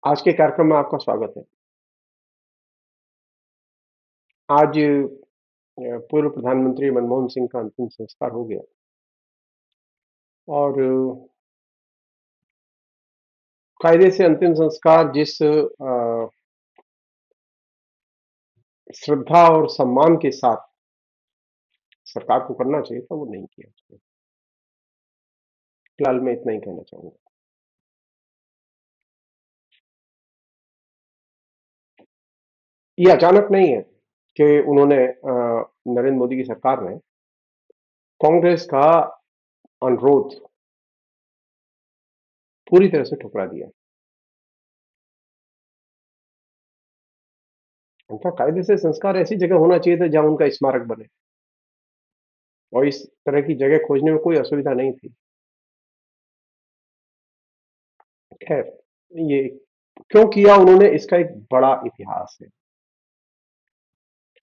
आज के कार्यक्रम में आपका स्वागत है। आज पूर्व प्रधानमंत्री मनमोहन सिंह का अंतिम संस्कार हो गया और कायदे से अंतिम संस्कार जिस श्रद्धा और सम्मान के साथ सरकार को करना चाहिए था, वो नहीं किया उसने। फिलहाल मैं इतना ही कहना चाहूँगा। ये अचानक नहीं है कि उन्होंने नरेंद्र मोदी की सरकार ने कांग्रेस का अनुरोध पूरी तरह से ठुकरा दिया। उनका कायदे से संस्कार ऐसी जगह होना चाहिए था जहां उनका स्मारक बने और इस तरह की जगह खोजने में कोई असुविधा नहीं थी। खैर, ये क्यों किया उन्होंने, इसका एक बड़ा इतिहास है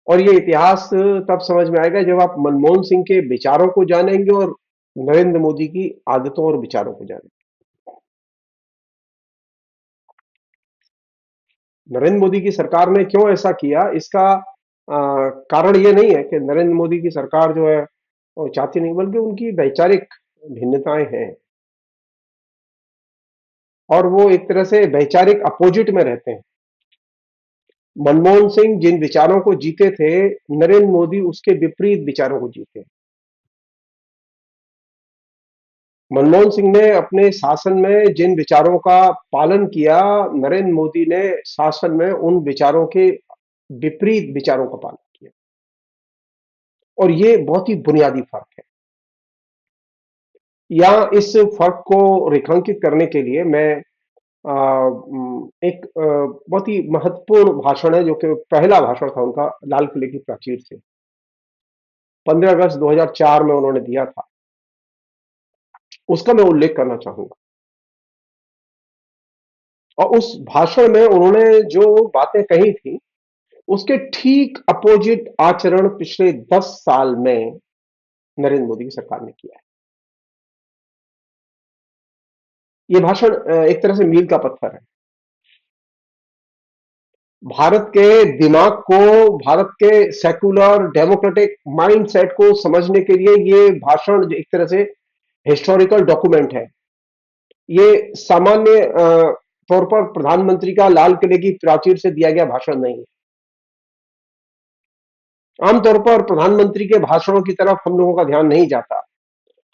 और ये इतिहास तब समझ में आएगा जब आप मनमोहन सिंह के विचारों को जानेंगे और नरेंद्र मोदी की आदतों और विचारों को जानेंगे। नरेंद्र मोदी की सरकार ने क्यों ऐसा किया, इसका कारण ये नहीं है कि नरेंद्र मोदी की सरकार जो है वो चाहती नहीं, बल्कि उनकी वैचारिक भिन्नताएं हैं और वो एक तरह से वैचारिक अपोजिट में रहते हैं। मनमोहन सिंह जिन विचारों को जीते थे, नरेंद्र मोदी उसके विपरीत विचारों को जीते। मनमोहन सिंह ने अपने शासन में जिन विचारों का पालन किया, नरेंद्र मोदी ने शासन में उन विचारों के विपरीत विचारों का पालन किया और ये बहुत ही बुनियादी फर्क है। या इस फर्क को रेखांकित करने के लिए मैं एक बहुत ही महत्वपूर्ण भाषण है जो कि पहला भाषण था उनका लाल किले की प्राचीर से 15 अगस्त 2004 में उन्होंने दिया था, उसका मैं उल्लेख करना चाहूंगा। और उस भाषण में उन्होंने जो बातें कही थी उसके ठीक अपोजिट आचरण पिछले 10 साल में नरेंद्र मोदी की सरकार ने किया है। यह भाषण एक तरह से मील का पत्थर है। भारत के दिमाग को, भारत के सेकुलर डेमोक्रेटिक माइंडसेट को समझने के लिए यह भाषण एक तरह से हिस्टोरिकल डॉक्यूमेंट है। ये सामान्य तौर पर प्रधानमंत्री का लाल किले की प्राचीर से दिया गया भाषण नहीं है। आमतौर पर प्रधानमंत्री के भाषणों की तरफ हम लोगों का ध्यान नहीं जाता,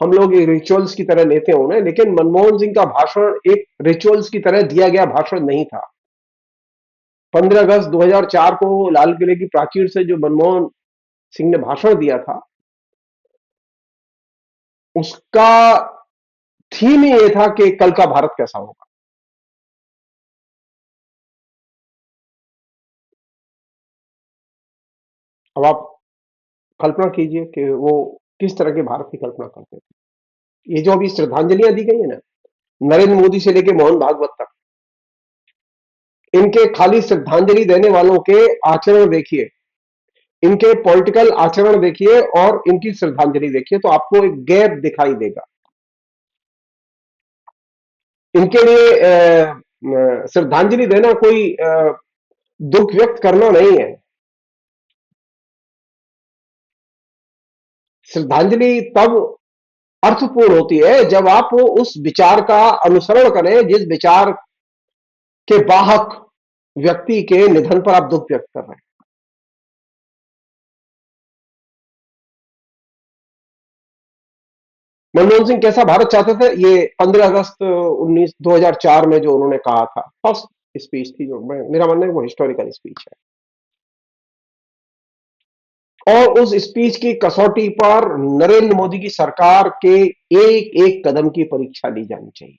हम लोग एक रिचुअल्स की तरह लेते हैं उन्हें, लेकिन मनमोहन सिंह का भाषण एक रिचुअल्स की तरह दिया गया भाषण नहीं था। 15 अगस्त 2004 को लाल किले की प्राचीर से जो मनमोहन सिंह ने भाषण दिया था, उसका थीम ही ये था कि कल का भारत कैसा होगा। अब आप कल्पना कीजिए कि वो किस तरह के भारत की कल्पना करते थे। ये जो अभी श्रद्धांजलियां दी गई है ना, नरेंद्र मोदी से लेके मोहन भागवत तक, इनके खाली श्रद्धांजलि देने वालों के आचरण देखिए, इनके पॉलिटिकल आचरण देखिए और इनकी श्रद्धांजलि देखिए, तो आपको एक गैप दिखाई देगा। इनके लिए श्रद्धांजलि देना कोई दुख व्यक्त करना नहीं है। श्रद्धांजलि तब अर्थपूर्ण होती है जब आप उस विचार का अनुसरण करें जिस विचार के वाहक व्यक्ति के निधन पर आप दुख व्यक्त कर रहे हैं। मनमोहन सिंह कैसा भारत चाहते थे, ये 15 अगस्त 2004 में जो उन्होंने कहा था, फर्स्ट स्पीच थी, जो मेरा मानना है वो हिस्टोरिकल स्पीच है। और उस स्पीच की कसौटी पर नरेंद्र मोदी की सरकार के एक एक कदम की परीक्षा ली जानी चाहिए।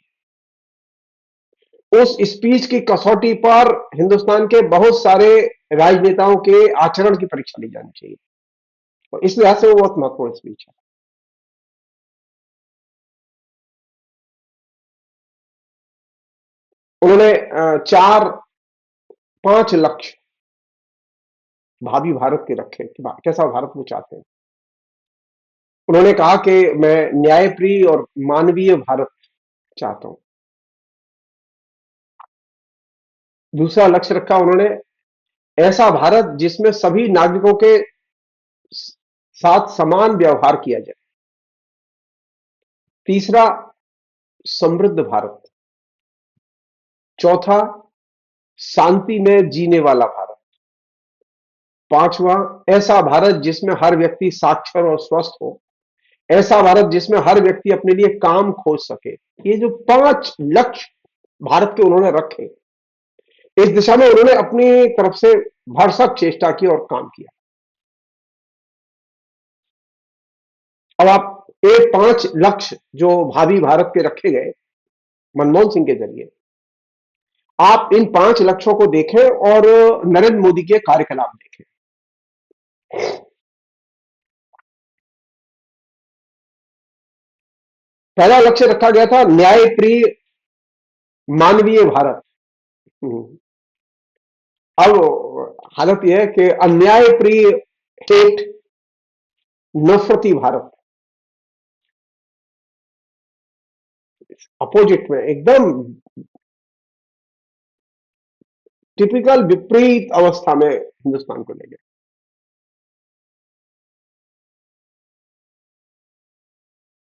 उस स्पीच की कसौटी पर हिंदुस्तान के बहुत सारे राजनेताओं के आचरण की परीक्षा ली जानी चाहिए और इस लिहाज से वो बहुत महत्वपूर्ण स्पीच है। उन्होंने चार पांच लक्ष्य भावी भारत के रखे कि कैसा भारत वो चाहते हैं। उन्होंने कहा कि मैं न्यायप्रिय और मानवीय भारत चाहता हूं। दूसरा लक्ष्य रखा उन्होंने, ऐसा भारत जिसमें सभी नागरिकों के साथ समान व्यवहार किया जाए। तीसरा, समृद्ध भारत। चौथा, शांति में जीने वाला भारत। पांचवा, ऐसा भारत जिसमें हर व्यक्ति साक्षर और स्वस्थ हो। ऐसा भारत जिसमें हर व्यक्ति अपने लिए काम खोज सके। ये जो 5 लक्ष्य भारत के उन्होंने रखे, इस दिशा में उन्होंने अपनी तरफ से भरसक चेष्टा की और काम किया। अब आप ये 5 लक्ष्य जो भावी भारत के रखे गए मनमोहन सिंह के जरिए, आप इन 5 लक्ष्यों को देखें और नरेंद्र मोदी के कार्यकलाप देखें। पहला लक्ष्य रखा गया था न्यायप्रिय मानवीय भारत। अब हालत यह है कि अन्याय प्रिय, हेट, नफरती भारत, अपोजिट में एकदम टिपिकल विपरीत अवस्था में हिंदुस्तान को ले गए।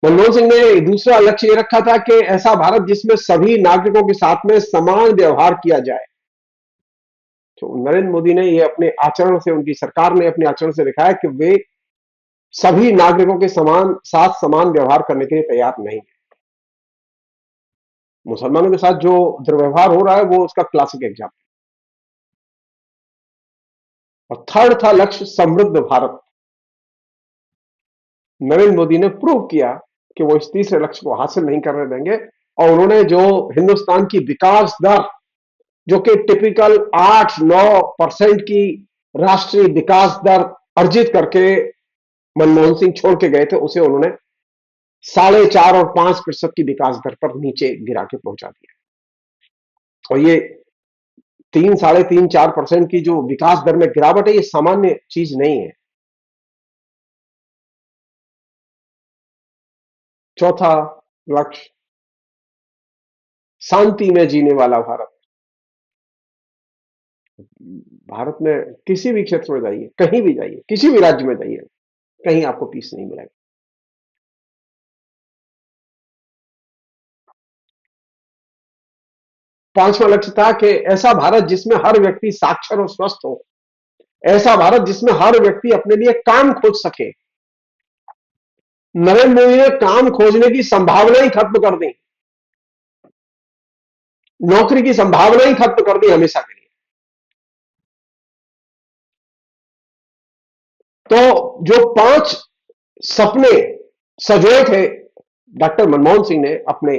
मनमोहन सिंह ने दूसरा लक्ष्य यह रखा था कि ऐसा भारत जिसमें सभी नागरिकों के साथ में समान व्यवहार किया जाए। तो नरेंद्र मोदी ने यह अपने आचरण से, उनकी सरकार ने अपने आचरण से दिखाया कि वे सभी नागरिकों के साथ समान व्यवहार करने के लिए तैयार नहीं है। मुसलमानों के साथ जो दुर्व्यवहार हो रहा है वो उसका क्लासिक एग्जाम्पल। और थर्ड था लक्ष्य समृद्ध भारत। नरेंद्र मोदी ने प्रूव किया कि वो इस तीसरे लक्ष्य को हासिल नहीं करने देंगे, और उन्होंने जो हिंदुस्तान की विकास दर, जो कि टिपिकल 8-9% की राष्ट्रीय विकास दर अर्जित करके मनमोहन सिंह छोड़ के गए थे, उसे उन्होंने 4.5 और 5% की विकास दर पर नीचे गिरा के पहुंचा दिया। और ये 3, 3.5, 4% की जो विकास दर में गिरावट है, ये सामान्य चीज नहीं है। चौथा लक्ष्य, शांति में जीने वाला भारत। भारत में किसी भी क्षेत्र में जाइए, कहीं भी जाइए, किसी भी राज्य में जाइए, कहीं आपको पीस नहीं मिलेगा। पांचवा लक्ष्य था कि ऐसा भारत जिसमें हर व्यक्ति साक्षर और स्वस्थ हो। ऐसा भारत जिसमें हर व्यक्ति अपने लिए काम खोज सके। नरेंद्र मोदी ने काम खोजने की संभावना ही खत्म कर दी, नौकरी की संभावना ही खत्म कर दी हमेशा के लिए। तो जो 5 सपने सजोए थे डॉक्टर मनमोहन सिंह ने अपने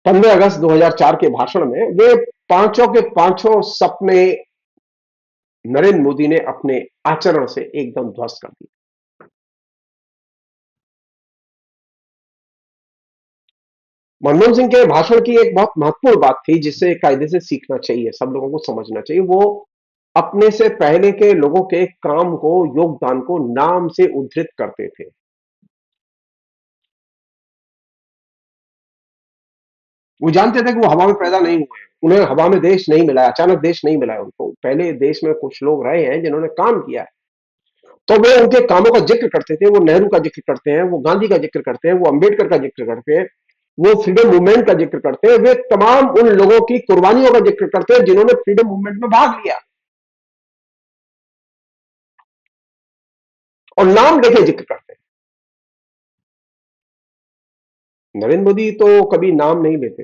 15 अगस्त 2004 के भाषण में, वे पांचों के पांचों सपने नरेंद्र मोदी ने अपने आचरण से एकदम ध्वस्त कर दिए। मनमोहन सिंह के भाषण की एक बहुत महत्वपूर्ण बात थी जिससे कायदे से सीखना चाहिए, सब लोगों को समझना चाहिए। वो अपने से पहले के लोगों के काम को, योगदान को नाम से उद्धृत करते थे। वो जानते थे कि वो हवा में पैदा नहीं हुए, उन्हें हवा में देश नहीं मिला, अचानक देश नहीं मिला है उनको। पहले देश में कुछ लोग रहे हैं जिन्होंने काम किया है, तो वे उनके कामों का जिक्र करते थे। वो नेहरू का जिक्र करते हैं, वो गांधी का जिक्र करते हैं, वो अंबेडकर का जिक्र करते हैं, वो फ्रीडम मूवमेंट का जिक्र करते हैं। वे तमाम उन लोगों की कुर्बानियों का जिक्र करते हैं जिन्होंने फ्रीडम मूवमेंट में भाग लिया, और नाम लेके जिक्र करते हैं। नरेंद्र मोदी तो कभी नाम नहीं लेते।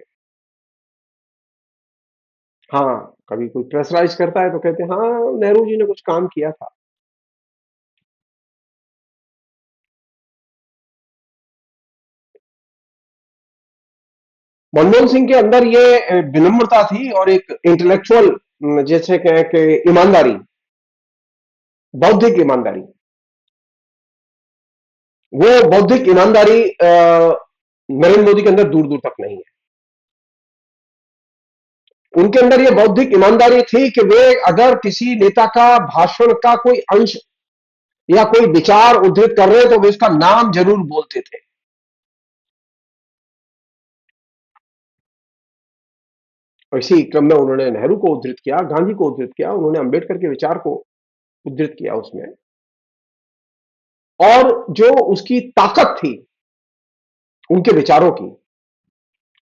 हाँ, कभी कोई प्रेशराइज करता है तो कहते हैं हाँ, नेहरू जी ने कुछ काम किया था। मनमोहन सिंह के अंदर ये विनम्रता थी और एक इंटेलेक्चुअल, जैसे कहें कि ईमानदारी, बौद्धिक ईमानदारी। वो बौद्धिक ईमानदारी नरेंद्र मोदी के अंदर दूर दूर तक नहीं है। उनके अंदर ये बौद्धिक ईमानदारी थी कि वे अगर किसी नेता का भाषण का कोई अंश या कोई विचार उद्धृत कर रहे हैं तो वे उसका नाम जरूर बोलते थे। और इसी क्रम में उन्होंने नेहरू को उद्धृत किया, गांधी को उद्धृत किया, उन्होंने अंबेडकर के विचार को उद्धृत किया उसमें। और जो उसकी ताकत थी उनके विचारों की,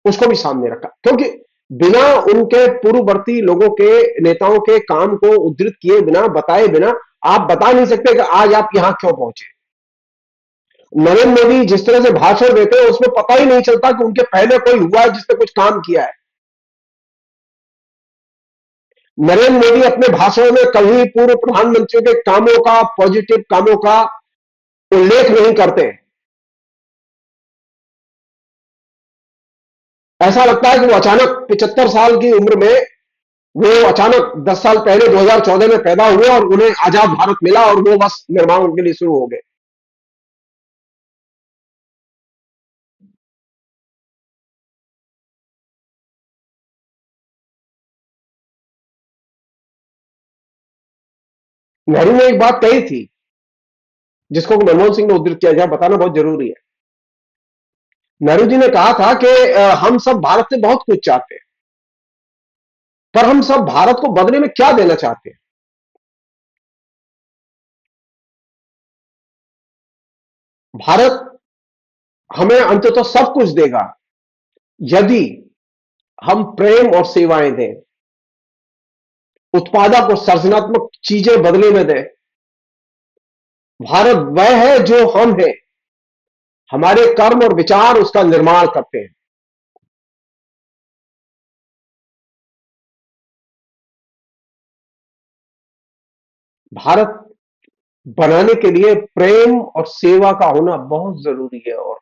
उसको भी सामने रखा, क्योंकि बिना उनके पूर्ववर्ती लोगों के, नेताओं के काम को उद्धृत किए बिना, बताए बिना, आप बता नहीं सकते कि आज आप यहां क्यों पहुंचे। नरेंद्र मोदी जिस तरह से भाषण देते हैं उसमें पता ही नहीं चलता कि उनके पहले कोई हुआ है जिसने कुछ काम किया है। नरेंद्र मोदी अपने भाषण में कभी पूर्व प्रधानमंत्रियों के कामों का, पॉजिटिव कामों का उल्लेख नहीं करते। ऐसा लगता है कि वो अचानक 75 साल की उम्र में, वो अचानक 10 साल पहले 2014 में पैदा हुए और उन्हें आजाद भारत मिला और वो बस निर्माण उनके लिए शुरू हो गए। नेहरू ने एक बात कही थी जिसको मनमोहन सिंह ने उद्धृत किया, जहां बताना बहुत जरूरी है। नेहरू जी ने कहा था कि हम सब भारत से बहुत कुछ चाहते हैं, पर हम सब भारत को बदले में क्या देना चाहते हैं। भारत हमें अंततः सब कुछ देगा यदि हम प्रेम और सेवाएं दें, उत्पादक और सृजनात्मक चीजें बदले में दें। भारत वह है जो हम हैं, हमारे कर्म और विचार उसका निर्माण करते हैं। भारत बनाने के लिए प्रेम और सेवा का होना बहुत जरूरी है। और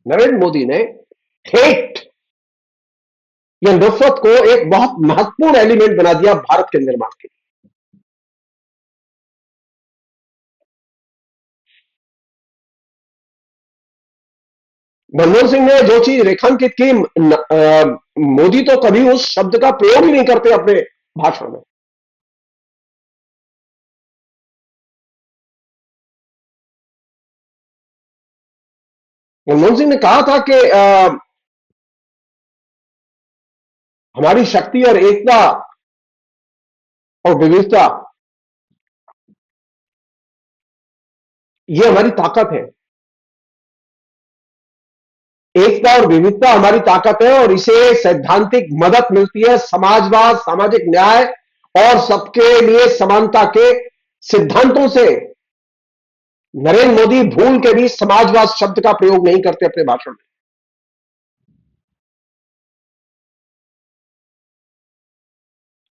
नरेंद्र मोदी ने हेट या नफरत को एक बहुत महत्वपूर्ण एलिमेंट बना दिया भारत के निर्माण के लिए। मनमोहन सिंह ने जो चीज रेखांकित की, मोदी तो कभी उस शब्द का प्रयोग ही नहीं करते अपने भाषण में। मनमोहन सिंह ने कहा था कि हमारी शक्ति और एकता और विविधता, ये हमारी ताकत है। एकता और विविधता हमारी ताकत है और इसे सैद्धांतिक मदद मिलती है समाजवाद, सामाजिक न्याय और सबके लिए समानता के सिद्धांतों से। नरेंद्र मोदी भूल के भी समाजवाद शब्द का प्रयोग नहीं करते अपने भाषण में।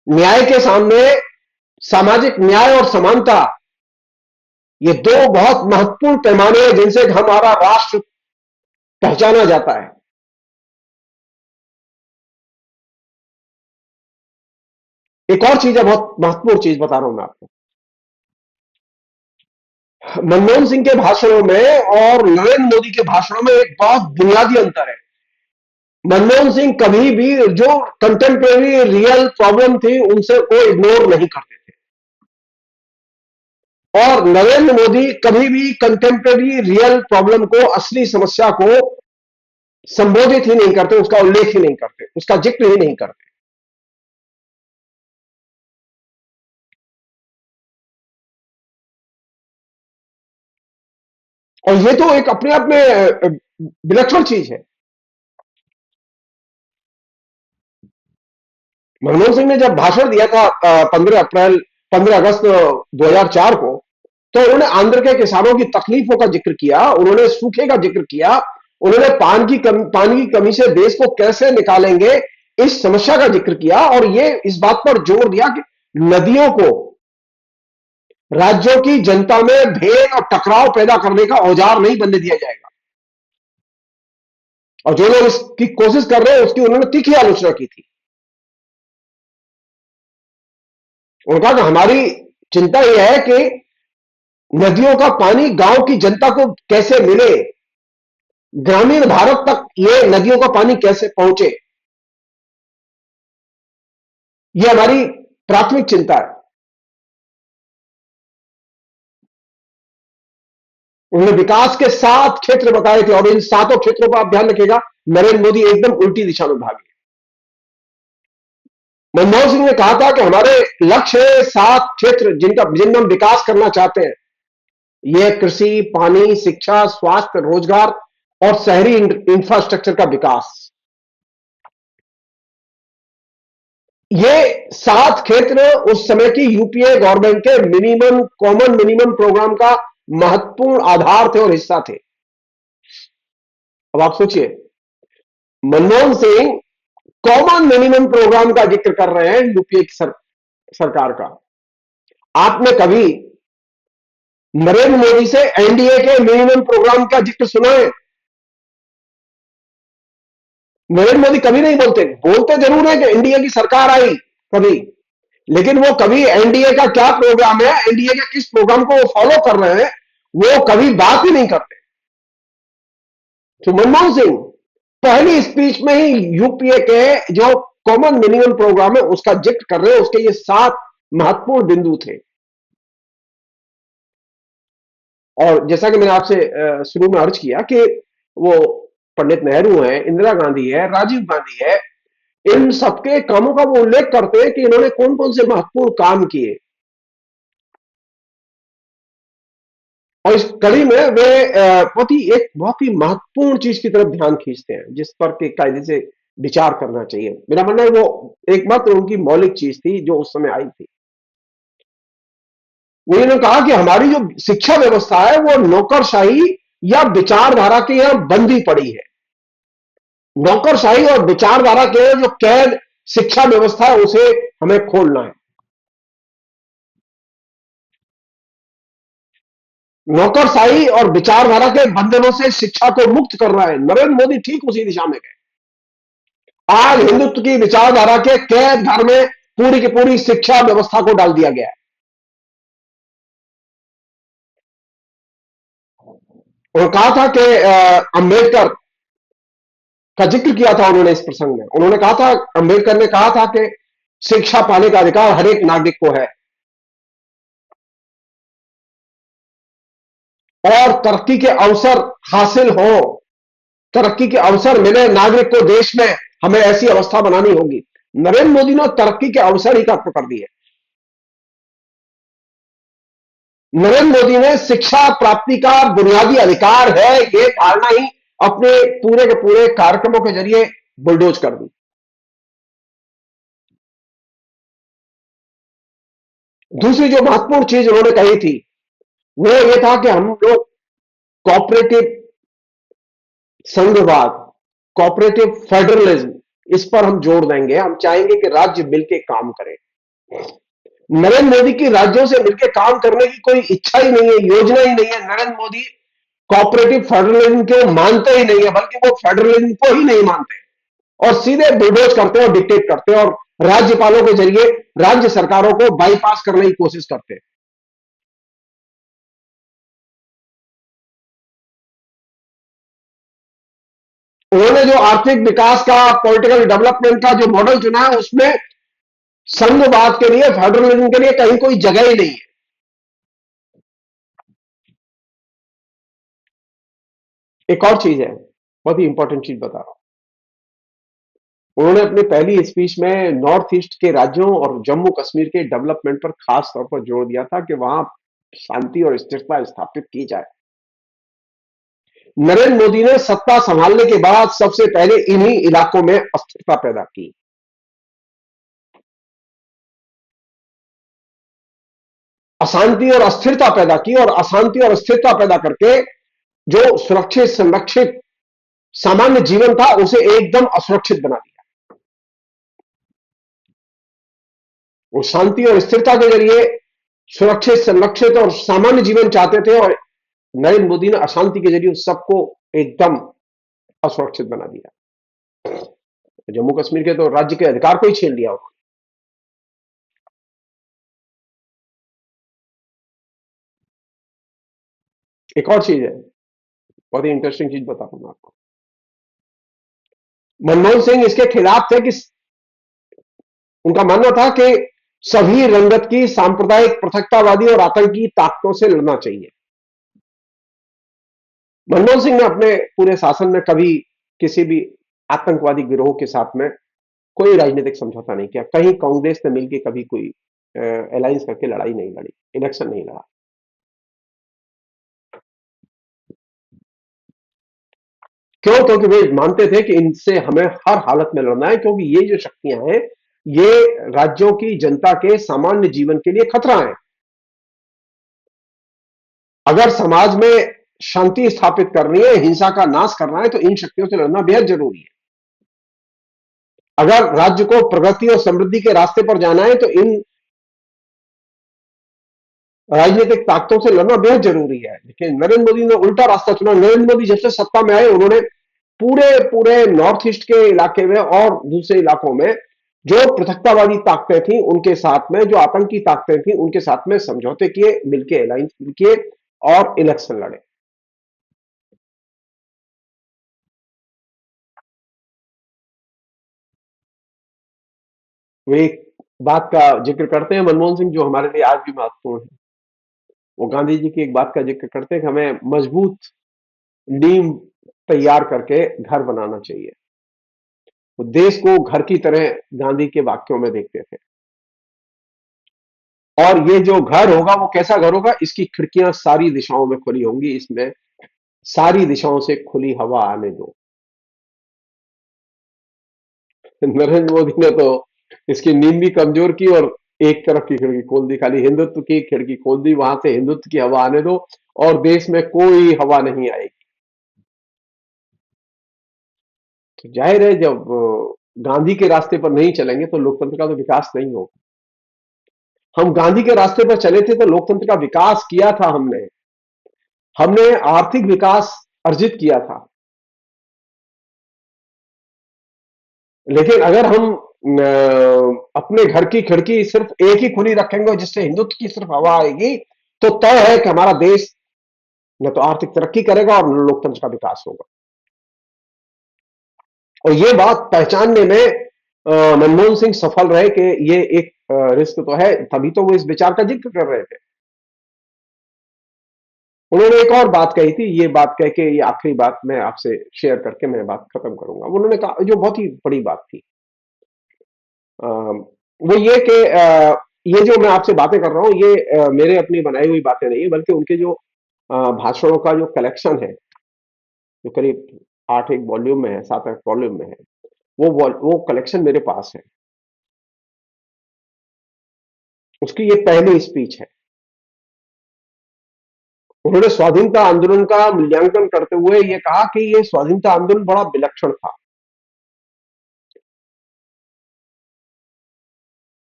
न्याय के सामने सामाजिक न्याय और समानता, ये दो बहुत महत्वपूर्ण पैमाने हैं जिनसे हमारा राष्ट्र पहचाना जाता है। एक और चीज है, बहुत महत्वपूर्ण चीज बता रहा हूं मैं आपको। मनमोहन सिंह के भाषणों में और नरेंद्र मोदी के भाषणों में एक बहुत बुनियादी अंतर है। मनमोहन सिंह कभी भी जो कंटेम्प्रेरी रियल प्रॉब्लम थी उनसे को इग्नोर नहीं करते थे, और नरेंद्र मोदी कभी भी कंटेम्प्रेरी रियल प्रॉब्लम को, असली समस्या को संबोधित ही नहीं करते, उसका उल्लेख ही नहीं करते, उसका जिक्र ही नहीं करते। और ये तो एक अपने आप में विलक्षण चीज है। मनमोहन सिंह ने जब भाषण दिया था 15 अगस्त 2004 को, तो उन्होंने आंध्र के किसानों की तकलीफों का जिक्र किया, उन्होंने सूखे का जिक्र किया, उन्होंने पानी की कमी से देश को कैसे निकालेंगे इस समस्या का जिक्र किया, और ये इस बात पर जोर दिया कि नदियों को राज्यों की जनता में भेद और टकराव पैदा करने का औजार नहीं बनने दिया जाएगा। और जो लोग इसकी कोशिश कर रहे हैं उसकी उन्होंने तीखी आलोचना की थी। उन्होंने कहा कि हमारी चिंता यह है कि नदियों का पानी गांव की जनता को कैसे मिले, ग्रामीण भारत तक ये नदियों का पानी कैसे पहुंचे, ये हमारी प्राथमिक चिंता है। उन्होंने विकास के 7 क्षेत्र बताए थे और इन 7 क्षेत्रों पर आप ध्यान रखिएगा, नरेंद्र मोदी एकदम उल्टी दिशा में भागे। मनमोहन सिंह ने कहा था कि हमारे लक्ष्य है 7 क्षेत्र जिनमें हम विकास करना चाहते हैं। यह कृषि, पानी, शिक्षा, स्वास्थ्य, रोजगार और शहरी इंफ्रास्ट्रक्चर का विकास। ये 7 क्षेत्र उस समय की यूपीए गवर्नमेंट के कॉमन मिनिमम प्रोग्राम का महत्वपूर्ण आधार थे और हिस्सा थे। अब आप सोचिए, Manmohan Singh common minimum programme का जिक्र कर रहे हैं यूपीए की सरकार का। आपने कभी नरेंद्र मोदी से एनडीए के मिनिमम प्रोग्राम का जिक्र सुना है? नरेंद्र मोदी कभी नहीं बोलते। बोलते जरूर है कि एनडीए की सरकार आई कभी, लेकिन वो कभी एनडीए का क्या प्रोग्राम है, एनडीए के किस प्रोग्राम को वो फॉलो कर रहे हैं, वो कभी बात ही नहीं करते। तो मनमोहन सिंह पहली स्पीच में ही यूपीए के जो कॉमन मिनिमम प्रोग्राम है उसका जिक्र कर रहे हैं। उसके ये 7 महत्वपूर्ण बिंदु थे। और जैसा कि मैंने आपसे शुरू में अर्ज किया कि वो पंडित नेहरू हैं, इंदिरा गांधी है, राजीव गांधी है, इन सबके कामों का वो उल्लेख करते हैं कि इन्होंने कौन कौन से महत्वपूर्ण काम किए। और इस कड़ी में वे बहुत ही महत्वपूर्ण चीज की तरफ ध्यान खींचते हैं जिस पर के कायदे से विचार करना चाहिए। मेरा मानना है वो एकमात्र उनकी मौलिक चीज थी जो उस समय आई थी। उन्होंने कहा कि हमारी जो शिक्षा व्यवस्था है वो नौकरशाही या विचारधारा की यहां बंधी पड़ी है। नौकरशाही और विचारधारा के जो कैद शिक्षा व्यवस्था है उसे हमें खोलना है। नौकरशाही और विचारधारा के बंधनों से शिक्षा को मुक्त करना है। नरेंद्र मोदी ठीक उसी दिशा में गए। आज हिंदुत्व की विचारधारा के कैद घर में पूरी की पूरी शिक्षा व्यवस्था को डाल दिया गया है। और कहा था कि अंबेडकर का जिक्र किया था उन्होंने इस प्रसंग में। उन्होंने कहा था, अंबेडकर ने कहा था कि शिक्षा पाने का अधिकार हर एक नागरिक को है और तरक्की के अवसर हासिल हो, तरक्की के अवसर मिले नागरिक को देश में, हमें ऐसी अवस्था बनानी होगी। नरेंद्र मोदी ने तरक्की के अवसर ही खत्म कर दिए। नरेंद्र मोदी ने शिक्षा प्राप्ति का बुनियादी अधिकार है यह धारणा ही अपने पूरे के पूरे कार्यक्रमों के जरिए बुलडोज कर दी। दूसरी जो महत्वपूर्ण चीज उन्होंने कही थी वो ये था कि हम लोग कॉपरेटिव संघवाद, कॉपरेटिव फेडरलिज्म, इस पर हम जोड़ देंगे। हम चाहेंगे कि राज्य मिलकर काम करें। नरेंद्र मोदी की राज्यों से मिलकर काम करने की कोई इच्छा ही नहीं है, योजना ही नहीं है। नरेंद्र मोदी कॉपरेटिव फेडरलिज्म को मानते ही नहीं है, बल्कि वो फेडरलिज्म को ही नहीं मानते और सीधे बुलडोज करते हैं और डिक्टेट करते हैं और राज्यपालों के जरिए राज्य सरकारों को बाईपास करने की कोशिश करते हैं। उन्होंने जो आर्थिक विकास का, पॉलिटिकल डेवलपमेंट का जो मॉडल चुना है उसमें संघवाद के लिए, फेडरलिज्म के लिए कहीं कोई जगह ही नहीं है। एक और चीज है, बहुत ही इंपॉर्टेंट चीज बता रहा हूं। उन्होंने अपनी पहली स्पीच में नॉर्थ ईस्ट के राज्यों और जम्मू कश्मीर के डेवलपमेंट पर खास तौर पर जोर दिया था कि वहां शांति और स्थिरता स्थापित की जाए। नरेंद्र मोदी ने सत्ता संभालने के बाद सबसे पहले इन्हीं इलाकों में अस्थिरता पैदा की। अशांति और अस्थिरता पैदा की और अशांति और अस्थिरता पैदा करके जो सुरक्षित, संरक्षित सामान्य जीवन था उसे एकदम असुरक्षित बना दिया। वो शांति और स्थिरता के जरिए सुरक्षित, संरक्षित और सामान्य जीवन चाहते थे और नरेंद्र मोदी ने अशांति के जरिए उस सबको एकदम असुरक्षित बना दिया। जम्मू कश्मीर के तो राज्य के अधिकार को ही छीन लिया उन्होंने। एक और चीज है, बहुत ही इंटरेस्टिंग चीज बता दूंगा आपको। मनमोहन सिंह इसके खिलाफ थे कि उनका मानना था कि सभी रंगत की सांप्रदायिक पृथकतावादी और आतंकी ताकतों से लड़ना चाहिए। मनमोहन सिंह ने अपने पूरे शासन में कभी किसी भी आतंकवादी गिरोह के साथ में कोई राजनीतिक समझौता नहीं किया, कहीं कांग्रेस ने मिलकर कभी कोई अलायंस करके लड़ाई नहीं लड़ी, इलेक्शन नहीं लड़ा। क्यों? क्योंकि वे मानते थे कि इनसे हमें हर हालत में लड़ना है, क्योंकि ये जो शक्तियां हैं, ये राज्यों की जनता के सामान्य जीवन के लिए खतरा है। अगर समाज में शांति स्थापित करनी है, हिंसा का नाश करना है, तो इन शक्तियों से लड़ना बेहद जरूरी है। अगर राज्य को प्रगति और समृद्धि के रास्ते पर जाना है, तो इन राजनीतिक ताकतों से लड़ना बेहद जरूरी है। लेकिन नरेंद्र मोदी ने उल्टा रास्ता चुना। नरेंद्र मोदी जब से सत्ता में आए, उन्होंने पूरे पूरे नॉर्थ ईस्ट के इलाके में और दूसरे इलाकों में जो पृथकतावादी ताकतें थी उनके साथ में, जो आतंकी ताकतें थी उनके साथ में समझौते किए, मिलके अलायंस किए और इलेक्शन लड़े। वो एक बात का जिक्र करते हैं मनमोहन सिंह, जो हमारे लिए आज भी महत्वपूर्ण है। वो गांधी जी की एक बात का जिक्र करते हैं कि हमें मजबूत नींव तैयार करके घर बनाना चाहिए। वो देश को घर की तरह गांधी के वाक्यों में देखते थे। और ये जो घर होगा वो कैसा घर होगा? इसकी खिड़कियां सारी दिशाओं में खुली होंगी, इसमें सारी दिशाओं से खुली हवा आने दो। नरेंद्र मोदी ने तो इसकी नींद भी कमजोर की और एक तरफ की खिड़की खोल दी, खाली हिंदुत्व की खिड़की खोल दी, वहां से हिंदुत्व की हवा आने दो और देश में कोई हवा नहीं आएगी। तो जाहिर है, जब गांधी के रास्ते पर नहीं चलेंगे तो लोकतंत्र का तो विकास नहीं होगा। हम गांधी के रास्ते पर चले थे तो लोकतंत्र का विकास किया था हमने। हमने आर्थिक विकास अर्जित किया था। लेकिन अगर हम अपने घर की खिड़की सिर्फ एक ही खुली रखेंगे जिससे हिंदुत्व की सिर्फ हवा आएगी, तो तय है कि हमारा देश न तो आर्थिक तरक्की करेगा और न लोकतंत्र का विकास होगा। और ये बात पहचानने में मनमोहन सिंह सफल रहे कि ये एक रिस्क तो है, तभी तो वो इस विचार का जिक्र कर रहे थे। उन्होंने एक और बात कही थी, ये बात कह के ये आखिरी बात मैं आपसे शेयर करके मैं बात खत्म करूंगा। उन्होंने कहा जो बहुत ही बड़ी बात थी, वो ये कि ये जो मैं आपसे बातें कर रहा हूं, ये मेरे अपनी बनाई हुई बातें नहीं है, बल्कि उनके जो भाषणों का जो कलेक्शन है, जो करीब 8 एक वॉल्यूम में है, 7-8 वॉल्यूम में है, वो कलेक्शन मेरे पास है। उसकी ये पहली स्पीच है। उन्होंने स्वाधीनता आंदोलन का मूल्यांकन करते हुए ये कहा कि ये स्वाधीनता आंदोलन बड़ा विलक्षण था।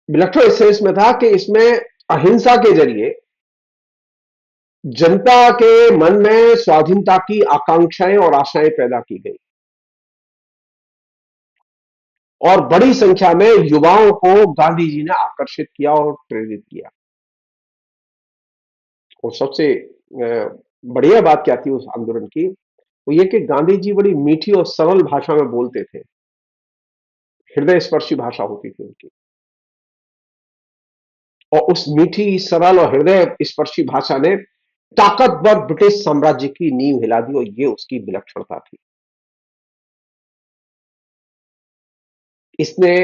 विलक्षण इस सेंस में था कि इसमें अहिंसा के जरिए जनता के मन में स्वाधीनता की आकांक्षाएं और आशाएं पैदा की गई और बड़ी संख्या में युवाओं को गांधी जी ने आकर्षित किया और प्रेरित किया। और सबसे बढ़िया बात क्या थी उस आंदोलन की, वो ये कि गांधी जी बड़ी मीठी और सरल भाषा में बोलते थे। हृदय स्पर्शी भाषा होती थी उनकी। और उस मीठी, सरल और हृदय स्पर्शी भाषा ने ताकतवर ब्रिटिश साम्राज्य की नींव हिला दी और ये उसकी विलक्षणता थी। इसने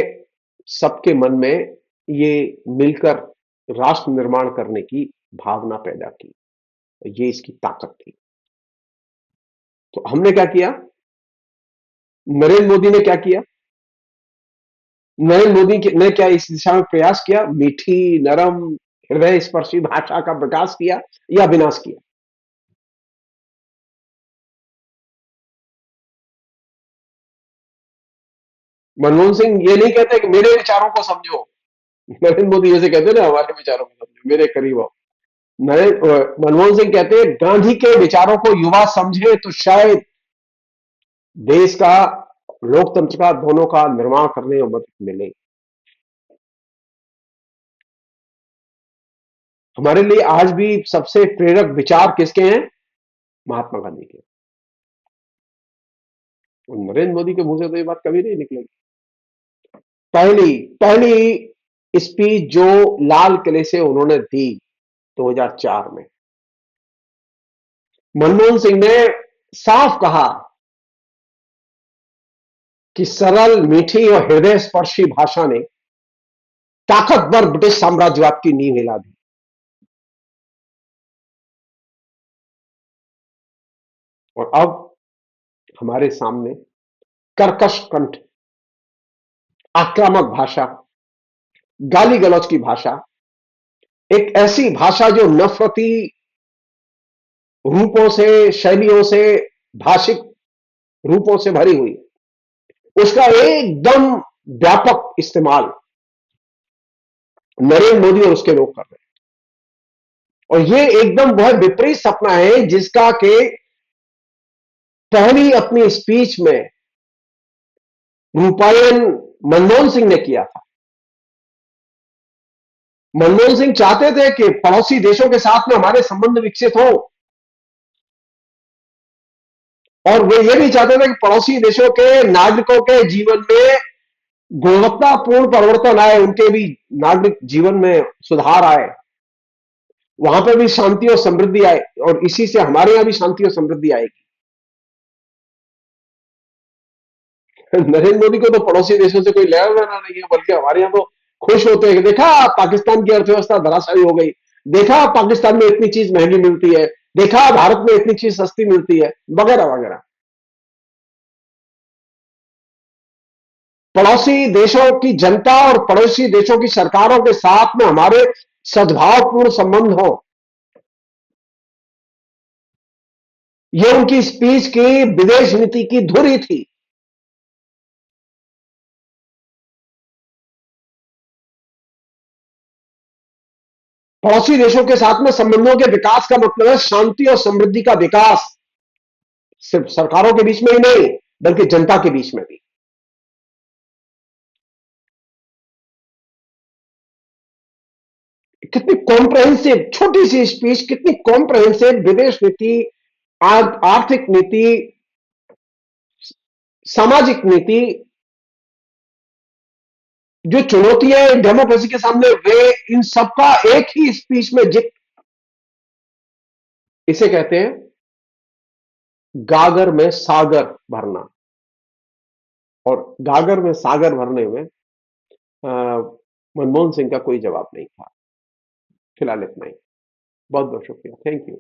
सबके मन में ये मिलकर राष्ट्र निर्माण करने की भावना पैदा की। ये इसकी ताकत थी। तो हमने क्या किया? नरेंद्र मोदी ने क्या किया? नरेंद्र मोदी ने क्या इस दिशा में प्रयास किया? मीठी, नरम, हृदय स्पर्शी भाषा का विकास किया या विनाश किया? मनमोहन सिंह ये नहीं कहते कि मेरे विचारों को समझो। नरेंद्र मोदी जैसे कहते हैं ना, हमारे विचारों को समझो, मेरे करीब आओ। मनमोहन सिंह कहते हैं गांधी के विचारों को युवा समझे तो शायद देश का, लोकतंत्र का, दोनों का निर्माण करने में मदद मिले। हमारे लिए आज भी सबसे प्रेरक विचार किसके हैं? महात्मा गांधी के। और नरेंद्र मोदी के मुंह से तो ये बात कभी नहीं निकलेगी। पहली पहली स्पीच जो लाल किले से उन्होंने दी 2004 में, मनमोहन सिंह ने साफ कहा कि सरल, मीठी और हृदय स्पर्शी भाषा ने ताकतवर ब्रिटिश साम्राज्यवाद की नींव हिला दी। और अब हमारे सामने कर्कश कंठ, आक्रामक भाषा, गाली गलौज की भाषा, एक ऐसी भाषा जो नफरती रूपों से, शैलियों से, भाषिक रूपों से भरी हुई, उसका एकदम व्यापक इस्तेमाल नरेंद्र मोदी और उसके लोग कर रहे हैं। और ये एकदम वह विपरीत सपना है जिसका के पहली अपनी स्पीच में रूपायन मनमोहन सिंह ने किया था। मनमोहन सिंह चाहते थे कि पड़ोसी देशों के साथ में हमारे संबंध विकसित हो, और वे ये भी चाहते थे कि पड़ोसी देशों के नागरिकों के जीवन में गुणवत्तापूर्ण परिवर्तन आए, उनके भी नागरिक जीवन में सुधार आए, वहां पर भी शांति और समृद्धि आए, और इसी से हमारे यहां भी शांति और समृद्धि आएगी। नरेंद्र मोदी को तो पड़ोसी देशों से कोई लेना देना नहीं है, बल्कि हमारे यहां तो खुश होते हैं कि देखा पाकिस्तान की अर्थव्यवस्था धराशायी हो गई, देखा पाकिस्तान में इतनी चीज महंगी मिलती है, देखा भारत में इतनी चीज सस्ती मिलती है, वगैरह वगैरह। पड़ोसी देशों की जनता और पड़ोसी देशों की सरकारों के साथ में हमारे सद्भावपूर्ण संबंध हो, यह उनकी स्पीच की विदेश नीति की धुरी थी। पड़ोसी देशों के साथ में संबंधों के विकास का मतलब है शांति और समृद्धि का विकास, सिर्फ सरकारों के बीच में ही नहीं, बल्कि जनता के बीच में भी। कितनी कॉम्प्रहेंसिव, छोटी सी स्पीच, कितनी कॉम्प्रहेंसिव विदेश नीति, आर्थिक नीति, सामाजिक नीति, जो चुनौतियां डेमोक्रेसी के सामने, वे इन सबका एक ही स्पीच में जिक्र। इसे कहते हैं गागर में सागर भरना। और गागर में सागर भरने में मनमोहन सिंह का कोई जवाब नहीं था। फिलहाल इतना ही। बहुत बहुत शुक्रिया। Thank you.